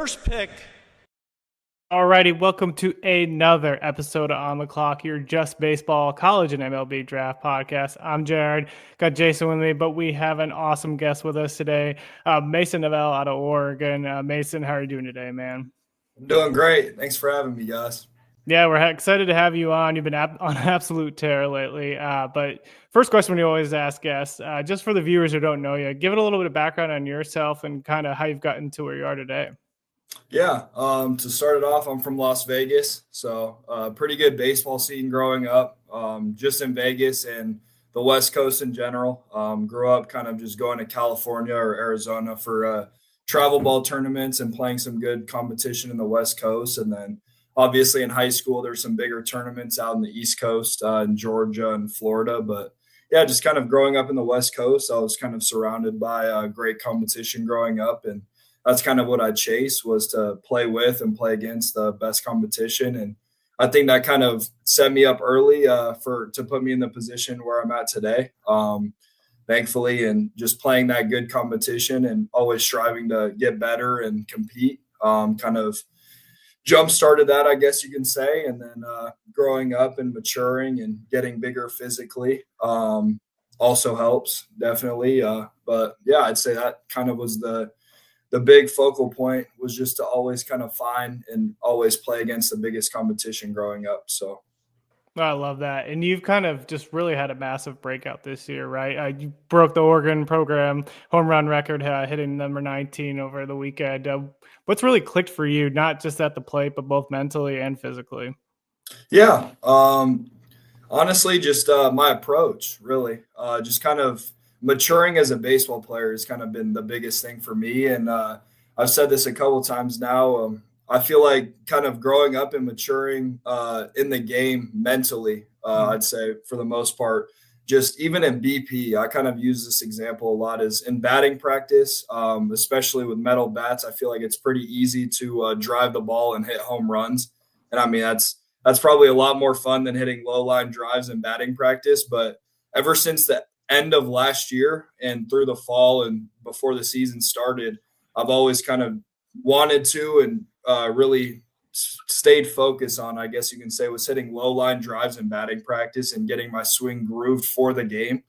First pick. Alrighty, welcome to another episode of On the Clock, your Just Baseball College and MLB Draft podcast. I'm Jared, got Jason with me, but we have an awesome guest with us today, Mason Neville out of Oregon. Mason, how are you doing today, man? I'm doing great. Thanks for having me, guys. Yeah, we're excited to have you on. You've been on an absolute tear lately. But first question we always ask guests, just for the viewers who don't know you, give it a little bit of background on yourself and kind of how you've gotten to where you are today. Yeah, to start it off, I'm from Las Vegas, so pretty good baseball scene growing up, just in Vegas and the West Coast in general. Grew up kind of just going to California or Arizona for travel ball tournaments and playing some good competition in the West Coast. And then obviously in high school, there's some bigger tournaments out in the East Coast, in Georgia and Florida. But yeah, just kind of growing up in the West Coast, I was kind of surrounded by great competition growing up, and that's kind of what I chased, was to play with and play against the best competition. And I think that kind of set me up early to put me in the position where I'm at today, thankfully. And just playing that good competition and always striving to get better and compete kind of jump-started that, I guess you can say. And then growing up and maturing and getting bigger physically also helps, definitely. But yeah, I'd say that kind of was the big focal point, was just to always kind of find and always play against the biggest competition growing up. So I love that. And you've kind of just really had a massive breakout this year, right? You broke the Oregon program home run record, hitting number 19 over the weekend. What's really clicked for you, not just at the plate, but both mentally and physically? yeah, honestly, just my approach, really. Just kind of maturing as a baseball player has kind of been the biggest thing for me. And I've said this a couple of times now. I feel like kind of growing up and maturing in the game mentally, I'd say for the most part, just even in BP, I kind of use this example a lot, is in batting practice, especially with metal bats. I feel like it's pretty easy to drive the ball and hit home runs. And I mean, that's probably a lot more fun than hitting low line drives in batting practice. But ever since the end of last year and through the fall and before the season started, I've always kind of wanted to and really stayed focused on, I guess you can say, was hitting low line drives in batting practice and getting my swing grooved for the game,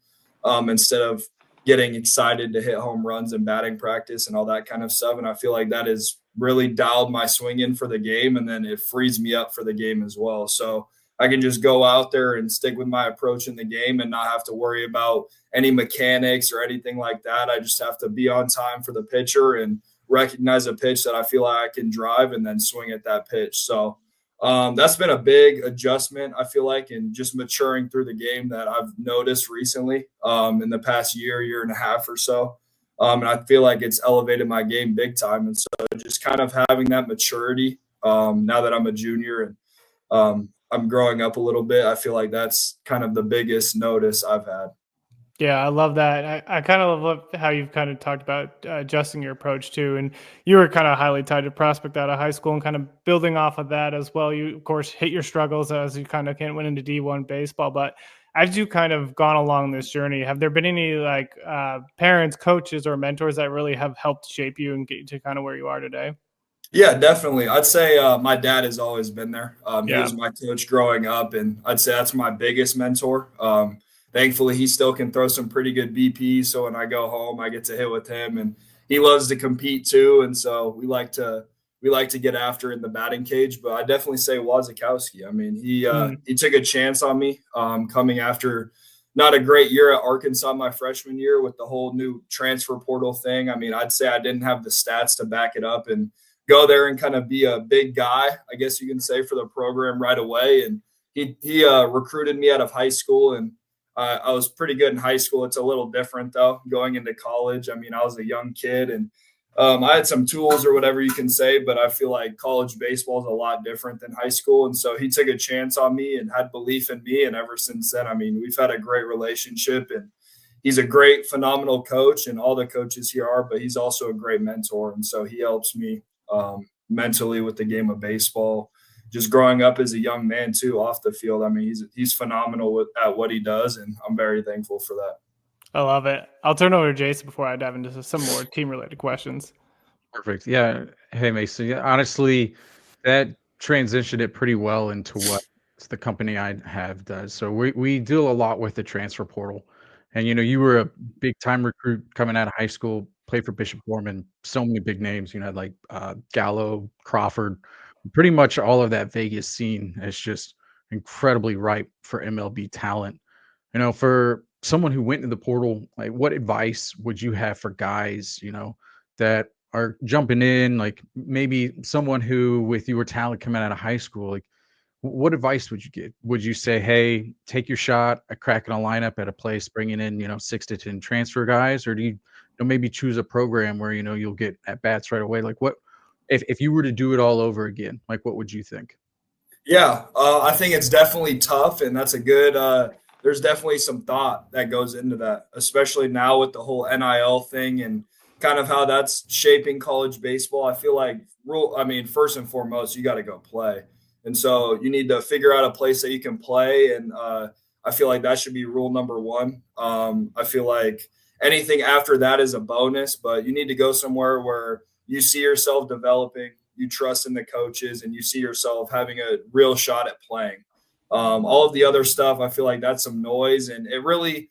instead of getting excited to hit home runs in batting practice and all that kind of stuff. And I feel like that has really dialed my swing in for the game, and then it frees me up for the game as well. So I can just go out there and stick with my approach in the game and not have to worry about any mechanics or anything like that. I just have to be on time for the pitcher and recognize a pitch that I feel like I can drive and then swing at that pitch. So that's been a big adjustment, I feel like, and just maturing through the game that I've noticed recently in the past year and a half or so. And I feel like it's elevated my game big time. And so just kind of having that maturity now that I'm a junior and I'm growing up a little bit, I feel like that's kind of the biggest notice I've had. Yeah, I love that. I kind of love how you've kind of talked about adjusting your approach too. And you were kind of highly tied to prospect out of high school and kind of building off of that as well. You, of course, hit your struggles as you kind of went into D1 baseball. But as you kind of gone along this journey, have there been any parents, coaches, or mentors that really have helped shape you and get you to kind of where you are today? Yeah, definitely. I'd say my dad has always been there. He Yeah. was my coach growing up, and I'd say that's my biggest mentor. Thankfully, he still can throw some pretty good BP. So when I go home, I get to hit with him, and he loves to compete too. And so we like to get after in the batting cage. But I definitely say Wasikowski. I mean, he took a chance on me coming after not a great year at Arkansas my freshman year with the whole new transfer portal thing. I mean, I'd say I didn't have the stats to back it up and go there and kind of be a big guy, I guess you can say, for the program right away. And he recruited me out of high school, and I was pretty good in high school. It's a little different though, going into college. I mean, I was a young kid, and I had some tools or whatever you can say, but I feel like college baseball is a lot different than high school. And so he took a chance on me and had belief in me. And ever since then, I mean, we've had a great relationship, and he's a great, phenomenal coach, and all the coaches here are, but he's also a great mentor. And so he helps me mentally with the game of baseball, just growing up as a young man too, off the field. I mean, he's phenomenal at what he does, and I'm very thankful for that. I love it. I'll turn over to Jason before I dive into some more team related questions. Perfect. Yeah. Hey, Mason. Yeah, honestly, that transitioned it pretty well into what the company I have does. So we deal a lot with the transfer portal. And you were a big time recruit coming out of high school, played for Bishop Gorman, so many big names, like Gallo, Crawford, pretty much all of that Vegas scene is just incredibly ripe for MLB talent. For someone who went into the portal, like what advice would you have for guys, that are jumping in, like maybe someone who with your talent coming out of high school, like what advice would you give? Would you say, hey, take your shot at cracking a lineup at a place, bringing in, 6 to 10 transfer guys, or do maybe choose a program where, you'll get at bats right away? Like what, if you were to do it all over again, like what would you think? Yeah, I think it's definitely tough, and that's a good. There's definitely some thought that goes into that, especially now with the whole NIL thing and kind of how that's shaping college baseball. I feel like rule. I mean, first and foremost, you got to go play, and so you need to figure out a place that you can play, and I feel like that should be rule number one. I feel like anything after that is a bonus, but you need to go somewhere where you see yourself developing, you trust in the coaches, and you see yourself having a real shot at playing. All of the other stuff, I feel like that's some noise, and it really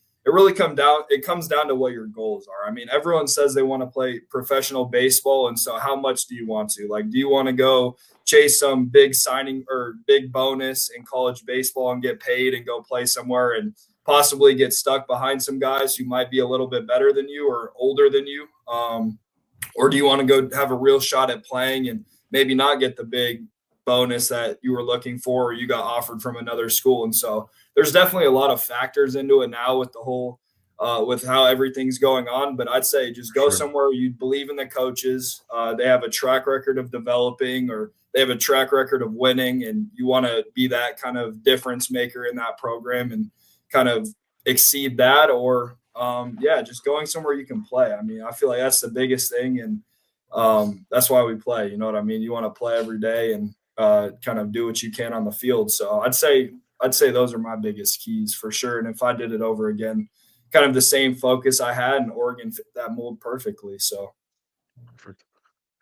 comes down to what your goals are. I mean, everyone says they want to play professional baseball, and so how much do you want to? Like, do you want to go chase some big signing or big bonus in college baseball and get paid and go play somewhere and possibly get stuck behind some guys who might be a little bit better than you or older than you? Or do you want to go have a real shot at playing and maybe not get the big bonus that you were looking for or you got offered from another school? And so there's definitely a lot of factors into it now with the whole with how everything's going on. But I'd say just For go sure. somewhere you believe in the coaches. They have a track record of developing, or they have a track record of winning, and you want to be that kind of difference maker in that program and kind of exceed that. Or yeah, just going somewhere you can play. I mean, I feel like that's the biggest thing, and that's why we play. You know what I mean? You want to play every day and kind of do what you can on the field. So I'd say those are my biggest keys for sure. And if I did it over again, kind of the same focus I had, and Oregon fit that mold perfectly. So Perfect.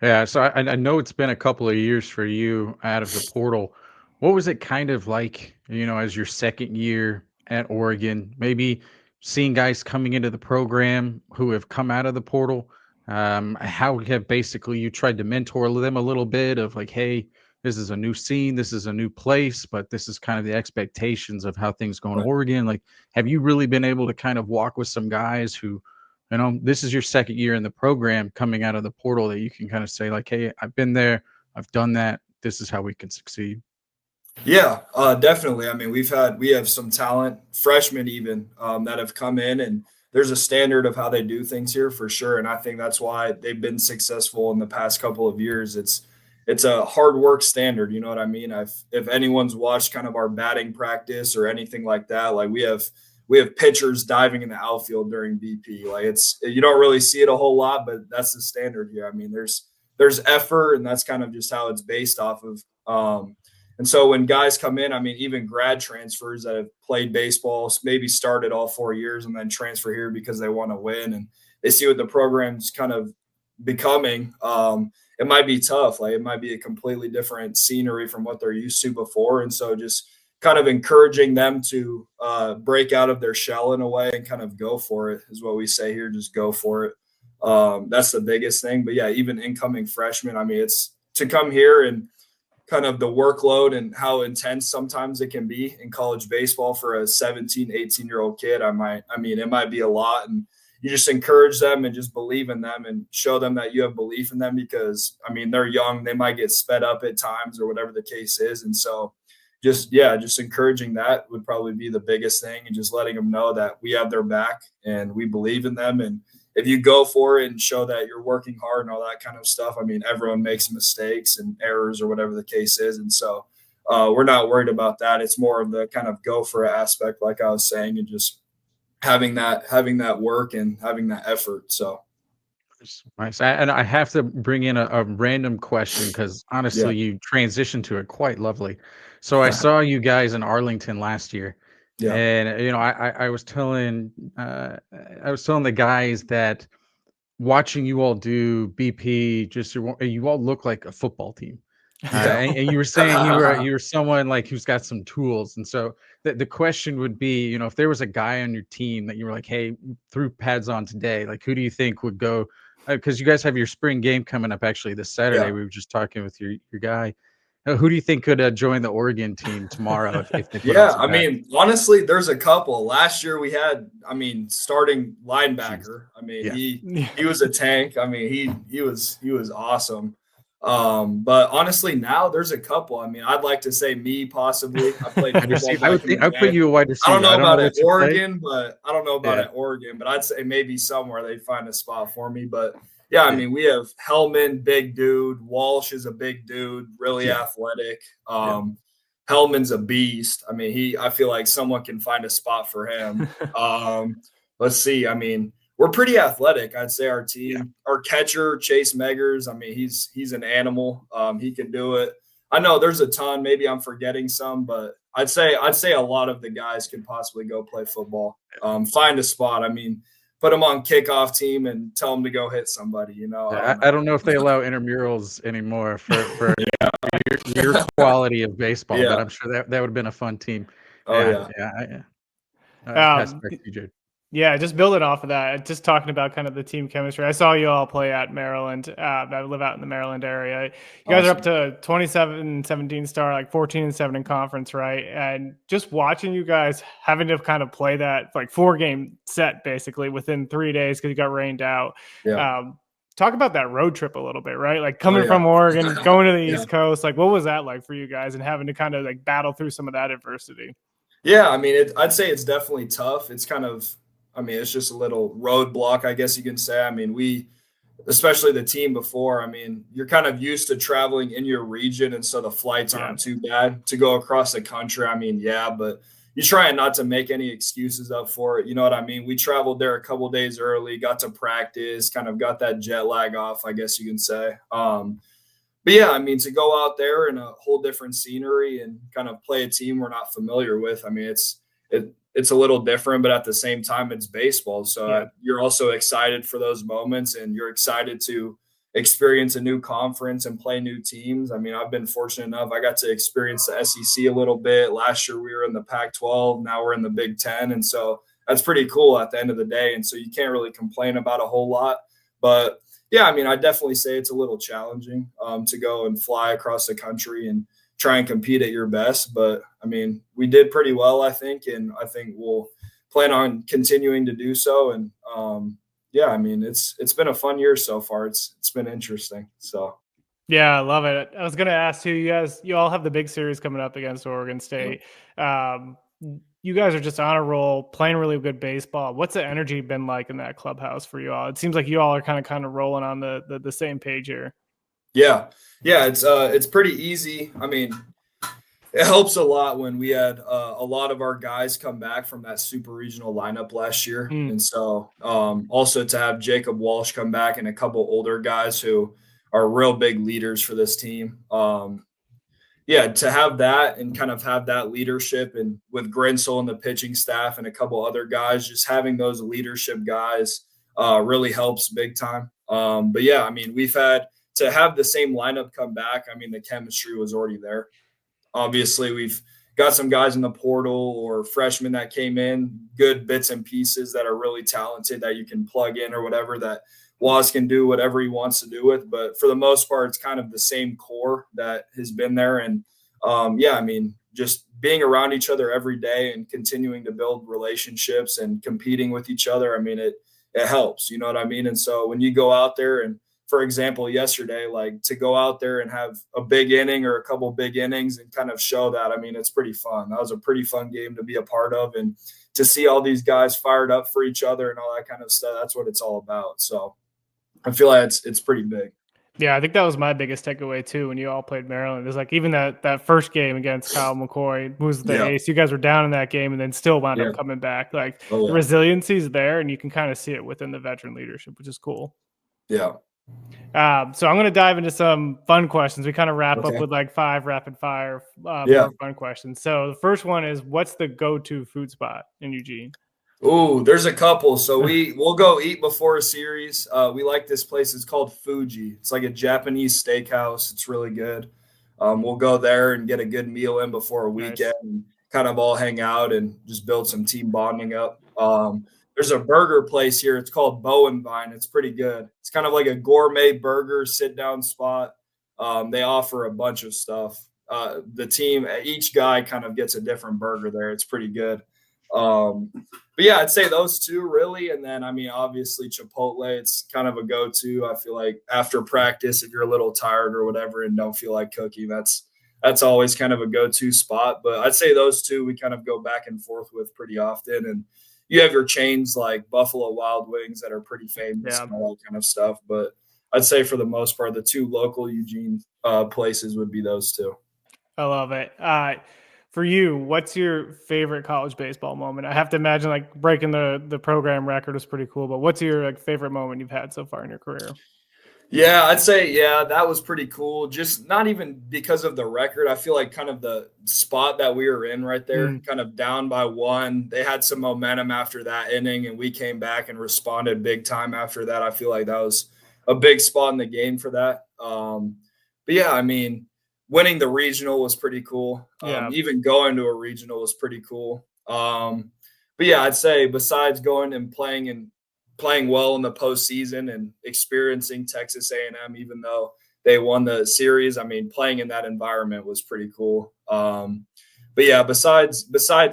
Yeah, so I know it's been a couple of years for you out of the portal. What was it kind of like, as your second year at Oregon? Maybe seeing guys coming into the program who have come out of the portal. How have basically you tried to mentor them a little bit of like, hey, this is a new scene, this is a new place, but this is kind of the expectations of how things go in right. Oregon. Like, have you really been able to kind of walk with some guys who this is your second year in the program coming out of the portal that you can kind of say like, hey, I've been there, I've done that. This is how we can succeed. Yeah, definitely. I mean, we have some talent, freshmen even, that have come in, and there's a standard of how they do things here for sure. And I think that's why they've been successful in the past couple of years. It's a hard work standard. You know what I mean? If anyone's watched kind of our batting practice or anything like that, like we have pitchers diving in the outfield during BP. Like it's you don't really see it a whole lot, but that's the standard here. I mean, there's effort, and that's kind of just how it's based off of. And so when guys come in, I mean, even grad transfers that have played baseball, maybe started all 4 years and then transfer here because they want to win and they see what the program's kind of becoming. It might be tough. Like it might be a completely different scenery from what they're used to before. And so just kind of encouraging them to break out of their shell in a way and kind of go for it is what we say here. Just go for it. That's the biggest thing. But yeah, even incoming freshmen, I mean, it's to come here and kind of the workload and how intense sometimes it can be in college baseball for a 17, 18-year-old kid. I mean, it might be a lot. And you just encourage them and just believe in them and show them that you have belief in them because, I mean, they're young. They might get sped up at times or whatever the case is. And so just encouraging that would probably be the biggest thing and just letting them know that we have their back and we believe in them. And if you go for it and show that you're working hard and all that kind of stuff, I mean, everyone makes mistakes and errors or whatever the case is. And so we're not worried about that. It's more of the kind of go for it aspect, like I was saying, and just having that work and having that effort. So Nice. And I have to bring in a random question because yeah. honestly, you transitioned to it quite lovely. So I saw you guys in Arlington last year, Yeah. and I was telling the guys that watching you all do BP, you all look like a football team. And you were saying you were someone like who's got some tools, and so the question would be, if there was a guy on your team that you were like, hey, threw pads on today, like who do you think would go? Because you guys have your spring game coming up actually this Saturday. Yeah. We were just talking with your guy. Who do you think could join the Oregon team tomorrow if they put on Yeah, some I pads? mean, honestly, there's a couple. Last year we had, starting Jeez. linebacker. I mean, Yeah. he was a tank. I mean, he was awesome. But honestly, now there's a couple. I mean, I'd like to say me possibly. I played Wide football receiver. I would back in think the I put day. you a wide I don't receiver. know I don't about know at what you play. Oregon, but I don't know about Yeah. at Oregon, but I'd say maybe somewhere they'd find a spot for me. But yeah, I Yeah. mean, we have Hellman, big dude. Walsh is a big dude, really Yeah. athletic. Yeah. Hellman's a beast. I mean, I feel like someone can find a spot for him. Let's see. I mean, we're pretty athletic. I'd say our team, our catcher, Chase Meggers. I mean, he's an animal. He can do it. I know there's a ton. Maybe I'm forgetting some, but I'd say a lot of the guys could possibly go play football. Find a spot. I mean, put them on kickoff team and tell them to go hit somebody. I don't know if they allow intramurals anymore for your quality of baseball, but Yeah. I'm sure that would have been a fun team. Oh yeah. Pass back to you, Jade. Yeah, just building off of that, just talking about kind of the team chemistry. I saw you all play at Maryland. I live out in the Maryland area. You guys are up to 27-17 star, like 14-7 in conference, right? And just watching you guys having to kind of play that like 4-game set basically within 3 days because you got rained out. Yeah. Talk about that road trip a little bit, right? Like coming from Oregon, going to the East Coast. Like, what was that like for you guys and having to kind of like battle through some of that adversity? Yeah, I mean, I'd say it's definitely tough. It's kind of, it's just a little roadblock, I guess you can say. I mean, especially the team before, I mean, you're kind of used to traveling in your region, and so the flights aren't too bad to go across the country. I mean, yeah, but you try not to make any excuses up for it. You know what I mean? We traveled there a couple days early, got to practice, kind of got that jet lag off, I guess you can say. But yeah, I mean, to go out there in a whole different scenery and kind of play a team we're not familiar with, I mean, it's a little different, but at the same time, it's baseball. So you're also excited for those moments, and you're excited to experience a new conference and play new teams. I mean, I've been fortunate enough. I got to experience the SEC a little bit. Last year we were in the Pac-12. Now we're in the Big Ten. And so that's pretty cool at the end of the day. And so you can't really complain about a whole lot. But yeah, I mean, I definitely say it's a little challenging to go and fly across the country and try and compete at your best. But I mean, we did pretty well, I think, and I think we'll plan on continuing to do so. And yeah, I mean, it's been a fun year so far. It's been interesting. So yeah, I love it. I was going to ask too, you all have the big series coming up against Oregon State. You guys are just on a roll, playing really good baseball. What's the energy been like in that clubhouse for you all? It seems like you all are kind of rolling on the same page here. Yeah, it's pretty easy. I mean, it helps a lot when we had a lot of our guys come back from that super regional lineup last year. And so also to have Jacob Walsh come back and a couple older guys who are real big leaders for this team. Yeah, to have that and kind of have that leadership, and with Grinsell and the pitching staff and a couple other guys, just having those leadership guys really helps big time. But yeah, I mean, we've had to have the same lineup come back. I mean, the chemistry was already there. Obviously, we've got some guys in the portal or freshmen that came in, good bits and pieces that are really talented that you can plug in or whatever, that Was can do whatever he wants to do with. But for the most part, it's kind of the same core that has been there. And yeah, I mean, just being around each other every day and continuing to build relationships and competing with each other, I mean, it helps, you know what I mean? And so when you go out there and, for example, yesterday, like to go out there and have a big inning or a couple big innings and kind of show that, I mean, it's pretty fun. That was a pretty fun game to be a part of, and to see all these guys fired up for each other and all that kind of stuff. That's what it's all about. So I feel like it's pretty big. Yeah, I think that was my biggest takeaway too when you all played Maryland. It was like even that first game against Kyle McCoy, who was the ace. You guys were down in that game and then still wound up coming back. Like the resiliency is there, and you can kind of see it within the veteran leadership, which is cool. Yeah. So I'm going to dive into some fun questions. We kind of wrap up with like 5 rapid fire more fun questions. So the first one is, what's the go-to food spot in Eugene? Ooh, there's a couple. So we'll go eat before a series. We like this place. It's called Fuji. It's like a Japanese steakhouse. It's really good. We'll go there and get a good meal in before a weekend, Nice. and kind of all hang out and just build some team bonding up. There's a burger place here. It's called Bowen Vine. It's pretty good. It's kind of like a gourmet burger sit down spot. They offer a bunch of stuff. The team, each guy kind of gets a different burger there. It's pretty good. But yeah, I'd say those two really. And then, I mean, obviously Chipotle, it's kind of a go-to. I feel like after practice, if you're a little tired or whatever and don't feel like cooking, that's always kind of a go-to spot. But I'd say those two we kind of go back and forth with pretty often. And you have your chains like Buffalo Wild Wings that are pretty famous and all that kind of stuff. But I'd say for the most part, the two local Eugene places would be those two. I love it. For you, what's your favorite college baseball moment? I have to imagine like breaking the program record was pretty cool, but what's your like favorite moment you've had so far in your career? Yeah, I'd say, yeah, that was pretty cool. Just not even because of the record. I feel like kind of the spot that we were in right there, kind of down by one. They had some momentum after that inning, and we came back and responded big time after that. I feel like that was a big spot in the game for that. But yeah, I mean, winning the regional was pretty cool. Even going to a regional was pretty cool. But yeah, I'd say besides going and playing well in the postseason and experiencing Texas A&M, even though they won the series, I mean, playing in that environment was pretty cool. But yeah, besides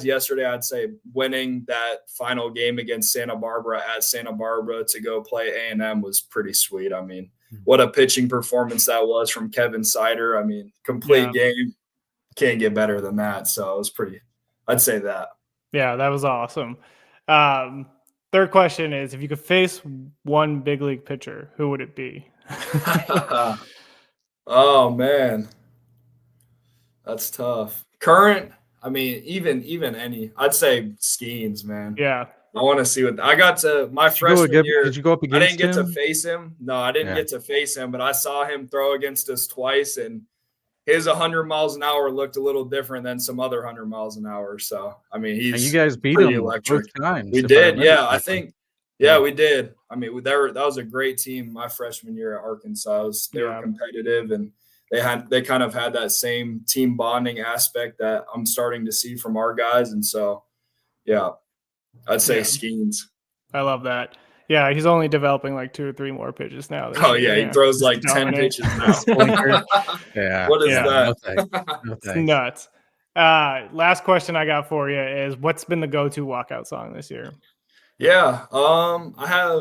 yesterday, I'd say winning that final game against Santa Barbara at Santa Barbara to go play A&M was pretty sweet. I mean, what a pitching performance that was from Kevin Sider. I mean, complete game. Can't get better than that. So it was pretty, I'd say that. Yeah, that was awesome. Third question is, if you could face one big league pitcher, who would it be? Oh, man. That's tough. Current, I mean, even any, I'd say Skeens, man. Yeah. I want to see what I got to my freshman year. Did you go up against him? I didn't get to face him. No, I didn't get to face him, but I saw him throw against us twice, and his 100 miles an hour looked a little different than some other 100 miles an hour. So, I mean, and you guys beat him electric. Both times. We did. Yeah, I think. Yeah, we did. I mean, that was a great team my freshman year at Arkansas. They were competitive, and they kind of had that same team bonding aspect that I'm starting to see from our guys. And so, yeah, I'd say Skeens. I love that. Yeah, he's only developing like 2 or 3 more pitches now. Oh, yeah, he throws like 10 pitches now. Yeah. What is that? It's nuts. Last question I got for you is, what's been the go-to walkout song this year? Yeah, I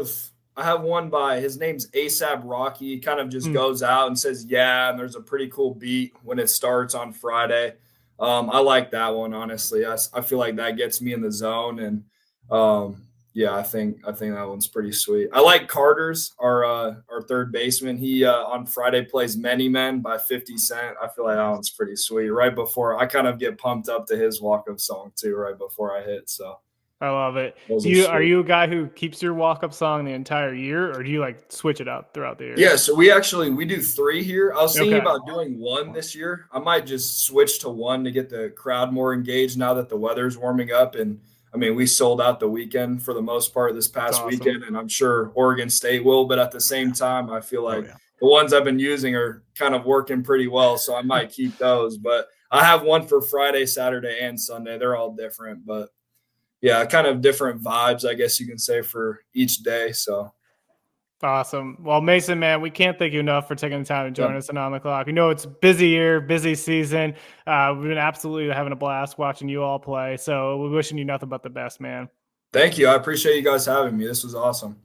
have one by, his name's ASAP Rocky. He kind of just goes out and says, yeah, and there's a pretty cool beat when it starts on Friday. I like that one, honestly. I feel like that gets me in the zone, and yeah, I think that one's pretty sweet. I like Carter's, our third baseman. He on Friday plays Many Men by 50 Cent. I feel like that one's pretty sweet. Right before, I kind of get pumped up to his walk-up song too, right before I hit. So I love it. Are you a guy who keeps your walk-up song the entire year, or do you like switch it up throughout the year? Yeah, so we do 3 here. I was thinking about doing 1 this year. I might just switch to 1 to get the crowd more engaged now that the weather's warming up. And I mean, we sold out the weekend for the most part this past weekend, and I'm sure Oregon State will. But at the same time, I feel like the ones I've been using are kind of working pretty well, so I might keep those. But I have one for Friday, Saturday, and Sunday. They're all different, but yeah, kind of different vibes, I guess you can say, for each day. So awesome. Well, Mason, man, we can't thank you enough for taking the time to join us on the Clock. We know it's a busy year, busy season. We've been absolutely having a blast watching you all play. So we're wishing you nothing but the best, man. Thank you. I appreciate you guys having me. This was awesome.